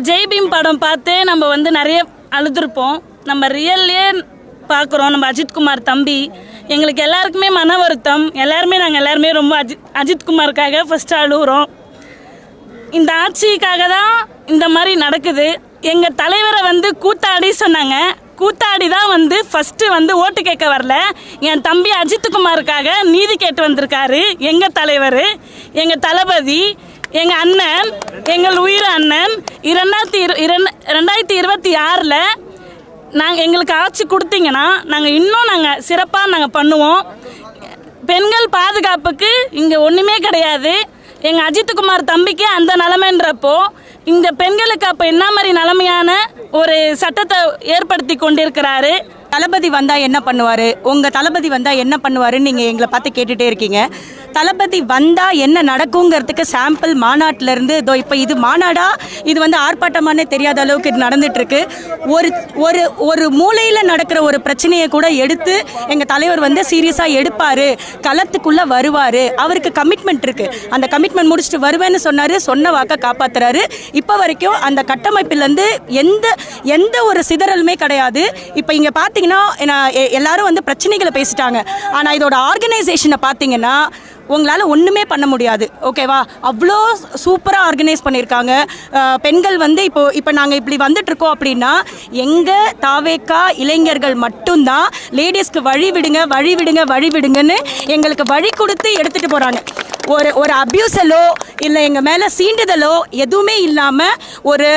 ஜெய்பீம் படம் பார்த்து நம்ம வந்து நிறைய அழுதுருப்போம். நம்ம ரியல்லே பார்க்குறோம். நம்ம அஜித்குமார் தம்பி எங்களுக்கு எல்லாருக்குமே மன வருத்தம். நாங்கள் எல்லாருமே ரொம்ப அஜித்குமாருக்காக ஃபஸ்ட்டு அழுகுறோம். இந்த ஆட்சிக்காக தான் இந்த மாதிரி நடக்குது. எங்கள் தலைவரை வந்து கூத்தாடி சொன்னாங்க. கூத்தாடி தான் வந்து ஃபஸ்ட்டு வந்து ஓட்டு கேட்க வரல. என் தம்பி அஜித்குமாருக்காக நீதி கேட்டு வந்திருக்காரு. எங்கள் தலைவர், எங்கள் தளபதி, எங்கள் அண்ணன், எங்கள் உயிர் அண்ணன் 2026 எங்களுக்கு ஆட்சி கொடுத்தீங்கன்னா நாங்கள் சிறப்பாக பண்ணுவோம். பெண்கள் பாதுகாப்புக்கு இங்கே ஒன்றுமே கிடையாது. எங்கள் அஜித்குமார் தம்பிக்கு அந்த நிலைமைன்றப்போ இந்த பெண்களுக்கு அப்போ என்ன மாதிரி நிலைமையான ஒரு சட்டத்தை ஏற்படுத்தி கொண்டிருக்கிறாரு. தளபதி வந்தால் என்ன பண்ணுவார், உங்கள் தளபதி வந்தால் என்ன பண்ணுவாருன்னு நீங்கள் எங்களை பார்த்து கேட்டுகிட்டே இருக்கீங்க. தளபதி வந்தால் என்ன நடக்குங்கிறதுக்கு சாம்பிள் மாநாட்டிலேருந்து இதோ இப்போ இது மாநாடா இது வந்து ஆர்ப்பாட்டமானே தெரியாத அளவுக்கு இது நடந்துகிட்ருக்கு. ஒரு ஒரு ஒரு மூலையில் நடக்கிற ஒரு பிரச்சனையை கூட எடுத்து எங்கள் தலைவர் வந்து சீரியஸாக எடுப்பார், களத்துக்குள்ளே வருவார். அவருக்கு கமிட்மெண்ட் இருக்குது. அந்த கமிட்மெண்ட் முடிச்சுட்டு வருவேன்னு சொன்னார். சொன்ன வாக்கை காப்பாற்றுறாரு. இப்போ வரைக்கும் அந்த கட்டமைப்பிலேருந்து எந்த ஒரு சிதறலுமே கிடையாது. இப்போ இங்கே பார்த்தீங்கன்னா எல்லாரும் வந்து பிரச்சனைகளை பேசிட்டாங்க. ஆனால் இதோட ஆர்கனைசேஷனை பார்த்தீங்கன்னா உங்களால் ஒன்றுமே பண்ண முடியாது. ஓகேவா? அவ்வளோ சூப்பராக ஆர்கனைஸ் பண்ணியிருக்காங்க. பெண்கள் வந்து இப்போ நாங்கள் இப்படி வந்துட்டுருக்கோம் அப்படின்னா எங்கள் தாவேக்கா இளைஞர்கள் மட்டும்தான் லேடிஸ்க்கு வழி விடுங்கன்னு எங்களுக்கு வழி கொடுத்து எடுத்துகிட்டு போகிறாங்க. ஒரு அப்யூஸலோ இல்லை எங்கள் மேலே சீண்டுதலோ எதுவுமே இல்லாமல் ஒரு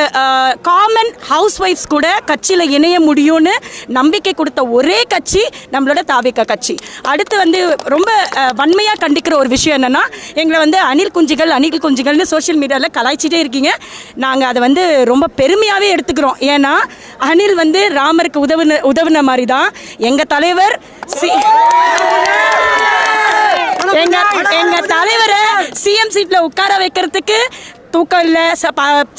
காமன் ஹவுஸ் ஒய்ஃப்ஸ் கூட கட்சியில் இணைய முடியும்னு நம்பிக்கை கொடுத்த ஒரே கட்சி நம்மளோட தாவேக்கா கட்சி. அடுத்து வந்து ரொம்ப வன்மையாக கண்டிக்கிற ஒரு விஷயம் என்னென்னா, எங்களை வந்து அணில் குஞ்சுகள்னு சோஷியல் மீடியாவில் கலாய்ச்சிட்டே இருக்கீங்க. நாங்கள் அதை வந்து ரொம்ப பெருமையாகவே எடுத்துக்கிறோம். ஏன்னா அணில் வந்து ராமருக்கு உதவுன மாதிரி தான் எங்கள் தலைவர் எங்க தலைவரை சிஎம் சீட்ல உட்கார வைக்கிறதுக்கு தூக்கம் இல்லை,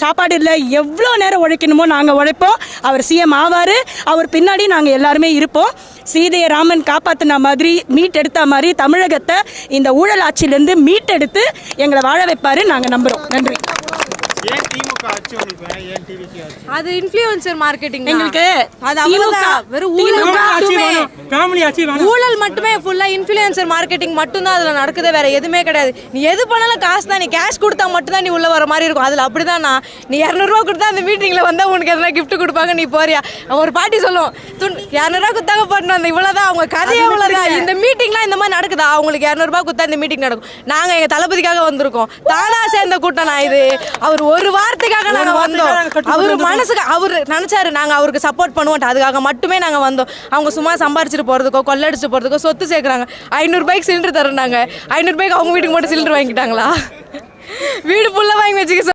சாப்பாடு இல்லை, எவ்வளோ நேரம் உழைக்கணுமோ நாங்கள் உழைப்போம். அவர் சிஎம் ஆவார். அவர் பின்னாடி நாங்கள் எல்லாருமே இருப்போம். சீதையை ராமன் காப்பாற்றின மாதிரி மீட்டெடுத்த மாதிரி தமிழகத்தை இந்த ஊழல் ஆட்சியிலேருந்து மீட்டெடுத்து எங்களை வாழ வைப்பார். நாங்கள் நம்புகிறோம். நன்றி. அது இன்ஃப்ளூயன்சர் மார்க்கெட்டிங். எங்களுக்கு அது அவ்வளவுதான். வெறும் ஊழல் மட்டுமே ஃபுல்லா இன்ஃப்ளூயன்சர் மார்க்கெட்டிங் மட்டும்தான் அதுல நடக்குது. வேற எதுவுமே கிடையாது. நீ எது பண்ணாலும் காசு தான். நீ கேஷ் கொடுத்தா மட்டும் தான் நீ உள்ள வர மாதிரி இருக்கும். அதுல அப்படிதான். நீ 200 ரூபா கொடுத்தா அந்த மீட்டிங்ல வந்தா உனக்கு எதனா கிஃப்ட் கொடுப்பாங்க. நீ போறியா? ஒரு பாட்டி சொல்லுவோம், 200 ரூபா கொடுத்தாங்க பண்ணணும். அந்த இவ்வளவுதான் அவங்க கதையே. அவ்வளவுதான். இந்த மீட்டிங்லாம் இந்த மாதிரி நடக்குதா? அவங்களுக்கு 200 ரூபா கொடுத்தா இந்த மீட்டிங் நடக்கும். நாங்க எங்க தளபதிக்காக வந்திருக்கோம். தானா சேர்ந்த கூட்டம் நான் இது. அவர் ஒரு வார்த்தைக்காக நாங்க வந்தோம். அவரு மனசுக்கு அவர் நினைச்சாரு நாங்க அவருக்கு சப்போர்ட் பண்ணுவோம். அதுக்காக மட்டுமே நாங்க வந்தோம். அவங்க சும்மா சம்பாரிச்சுட்டு போறதுக்கோ கொள்ளடிச்சுட்டு போறதுக்கோ சொத்து சேர்க்குறாங்க. 500 ரூபாய்க்கு சிலிண்டர் தரேன்னாங்க. 500 ரூபாய்க்கு அவங்க வீட்டுக்கு மட்டும் சிலிண்டர் வாங்கிட்டாங்களா? வீடு ஃபுல்லா வாங்கி வச்சுக்க